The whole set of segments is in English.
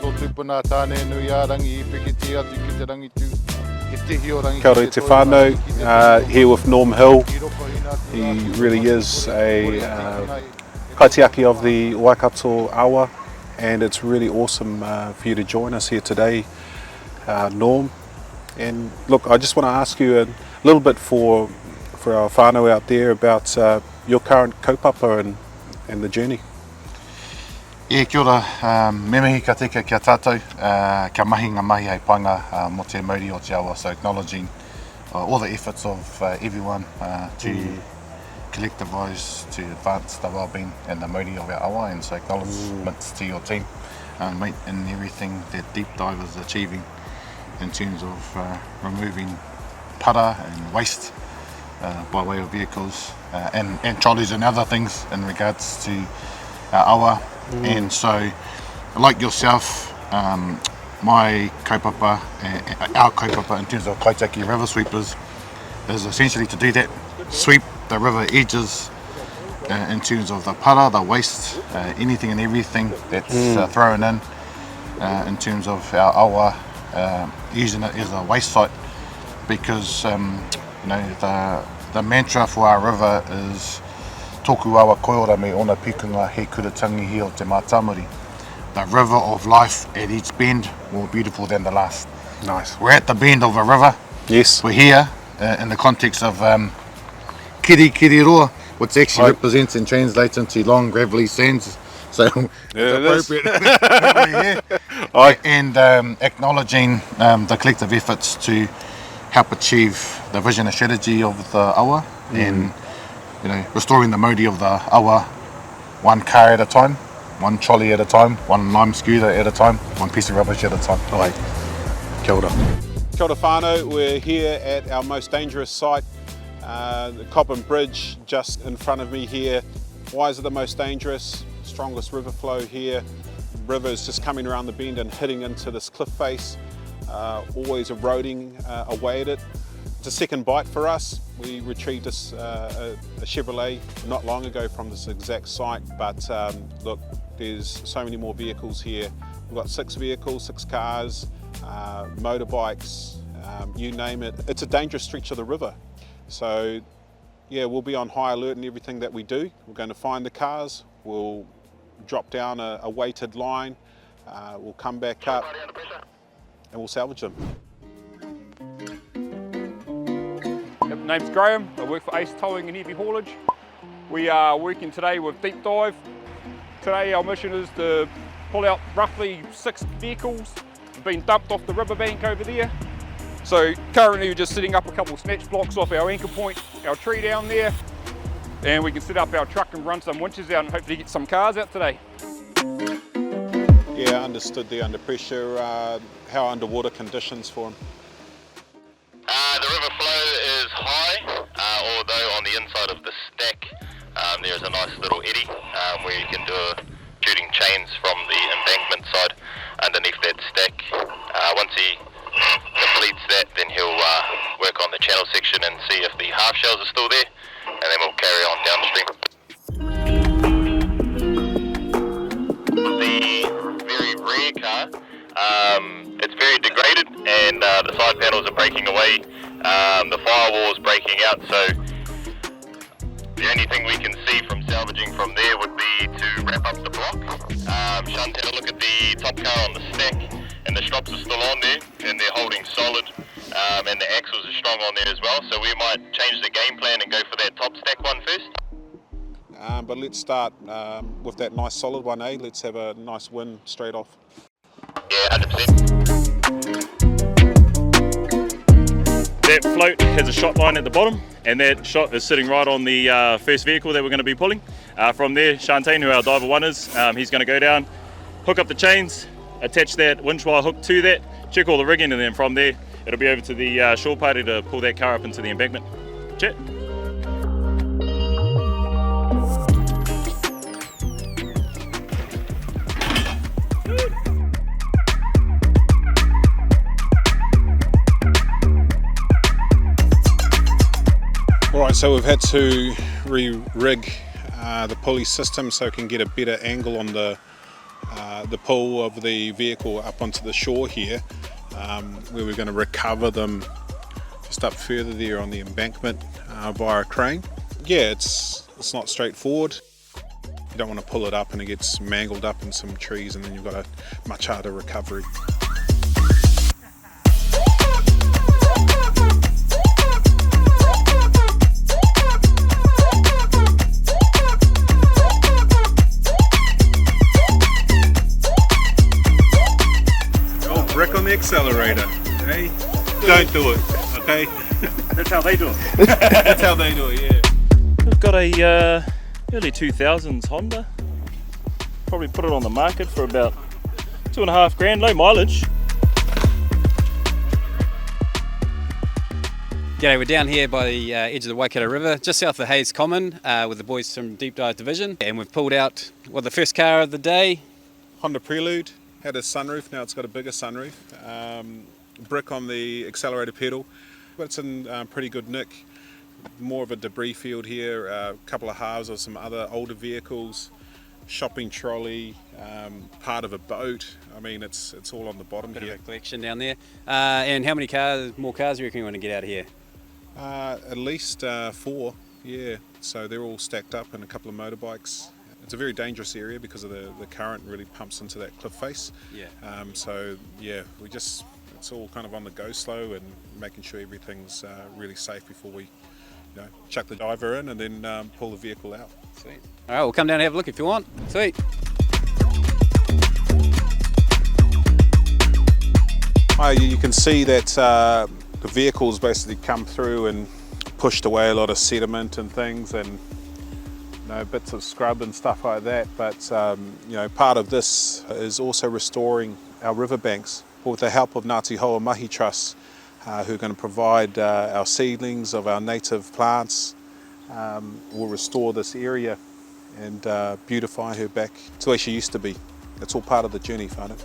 tō tupuna tāne nui a rangi I piki atu ki te rangi tū. Kia ora te whānau, here with Norm Hill. He really is a kaitiaki of the Waikato awa, and it's really awesome for you to join us here today, Norm. And look, I just want to ask you a little bit for our whānau out there about your current kaupapa and the journey. Kia ora, me mihi ka tika kia tātou, kia mahi ngā mahi hei panga mo te mauri o te awa, so acknowledging all the efforts of everyone to collectivise, to advance the wellbeing and the mauri of our awa, and so acknowledgements to your team, mate, and everything that Deep Dive is achieving in terms of removing para and waste by way of vehicles and trolleys and other things in regards to our awa. And so, like yourself, my kaupapa, our kaupapa in terms of kaitaki river sweepers is essentially to do that, sweep the river edges in terms of the para, the waste, anything and everything that's thrown in terms of our awa, using it as a waste site, because you know, the mantra for our river is Tōku awa koeora me ona pikunga he kuratangi hi o te mātamuri. The river of life at each bend more beautiful than the last. Nice. We're at the bend of a river. Yes. We're here in the context of Kiri Roa, which actually represents and translates into long gravelly sands. So it's appropriate that we're here. And acknowledging the collective efforts to help achieve the vision and strategy of the awa, and you know, restoring the mauri of the awa one car at a time, one trolley at a time, one lime scooter at a time, one piece of rubbish at a time. Kia ora. Kia ora whānau, we're here at our most dangerous site, the Cobham Bridge just in front of me here. Why is it the most dangerous? Strongest river flow here. River is just coming around the bend and hitting into this cliff face, always eroding away at it. It's a second bite for us. We retrieved a Chevrolet not long ago from this exact site, but look, there's so many more vehicles here. We've got 6 vehicles, 6 cars, motorbikes, you name it. It's a dangerous stretch of the river. So yeah, we'll be on high alert in everything that we do. We're going to find the cars, we'll drop down a weighted line, we'll come back up and we'll salvage them. My name's Graham, I work for Ace Towing and Heavy Haulage. We are working today with Deep Dive. Today our mission is to pull out roughly 6 vehicles being dumped off the riverbank over there. So currently we're just setting up a couple of snatch blocks off our anchor point, our tree down there, and we can set up our truck and run some winches out and hopefully get some cars out today. Yeah, understood there under pressure. How are underwater conditions for them? The river flow is high, although on the inside of the stack there is a nice little eddy where you can do shooting chains from the embankment side underneath that stack. Once he completes that, then he'll work on the channel section and see if the half shells are still there, and then we'll carry on downstream. The very rear car, it's very degraded, and the side panels are breaking away. The firewall is breaking out, so the only thing we can see from salvaging from there would be to wrap up the block. Shunt, had a look at the top car on the stack, and the strops are still on there, and they're holding solid, and the axles are strong on there as well, so we might change the game plan and go for that top stack one first. But let's start with that nice solid one, eh? Let's have a nice win straight off. Yeah, 100%. That float has a shot line at the bottom, and that shot is sitting right on the first vehicle that we're going to be pulling. From there, Shantane, who our diver 1 is, he's going to go down, hook up the chains, attach that winch wire hook to that, check all the rigging, and then from there it'll be over to the shore party to pull that car up into the embankment. Chat. Alright, so we've had to re-rig the pulley system so we can get a better angle on the the pull of the vehicle up onto the shore here, where we're going to recover them just up further there on the embankment via a crane. Yeah, it's not straightforward. You don't want to pull it up and it gets mangled up in some trees, and then you've got a much harder recovery. Oh, brick on the accelerator, hey? Don't do it, okay? That's how they do it. That's how they do it, yeah. We've got a early 2000s Honda. Probably put it on the market for about $2.5 grand, low mileage. G'day, we're down here by the edge of the Waikato River, just south of Hayes Common, with the boys from Deep Dive Division, and we've pulled out, the first car of the day. Honda Prelude, had a sunroof, now it's got a bigger sunroof. Brick on the accelerator pedal, but it's in pretty good nick. More of a debris field here, a couple of halves of some other older vehicles, shopping trolley, part of a boat. I mean, it's all on the bottom Bit here. of a collection down there. And how many more cars do you reckon you want to get out of here? At least 4, yeah. So they're all stacked up, and a couple of motorbikes. It's a very dangerous area because of the current really pumps into that cliff face. Yeah. So yeah, it's all kind of on the go slow and making sure everything's really safe before we chuck the diver in and then pull the vehicle out. Sweet. All right, we'll come down and have a look if you want. Sweet. You can see that the vehicle's basically come through and pushed away a lot of sediment and things, and bits of scrub and stuff like that. But part of this is also restoring our riverbanks with the help of Ngāti Hoa Mahi Trust, who are going to provide our seedlings of our native plants. We'll restore this area and beautify her back to where she used to be. It's all part of the journey, whānau.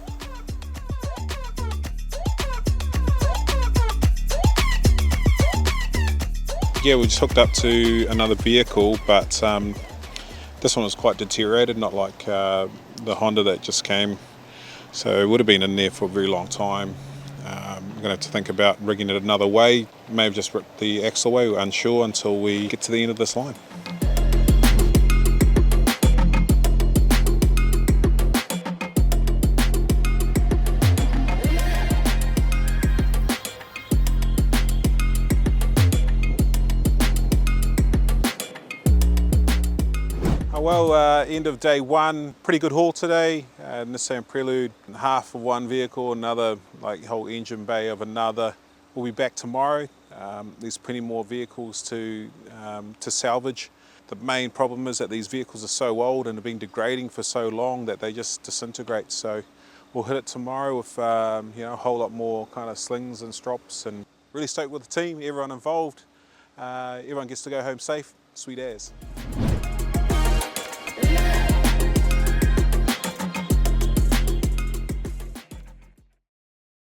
Yeah, we just hooked up to another vehicle, but this one was quite deteriorated, not like the Honda that just came. So it would have been in there for a very long time. We're going to have to think about rigging it another way. May have just ripped the axle away, we're unsure until we get to the end of this line. End of day one, pretty good haul today. Nissan Prelude, half of one vehicle, another whole engine bay of another. We'll be back tomorrow. There's plenty more vehicles to salvage. The main problem is that these vehicles are so old and have been degrading for so long that they just disintegrate. So we'll hit it tomorrow with a whole lot more kind of slings and strops, and really stoked with the team, everyone involved. Everyone gets to go home safe, sweet as.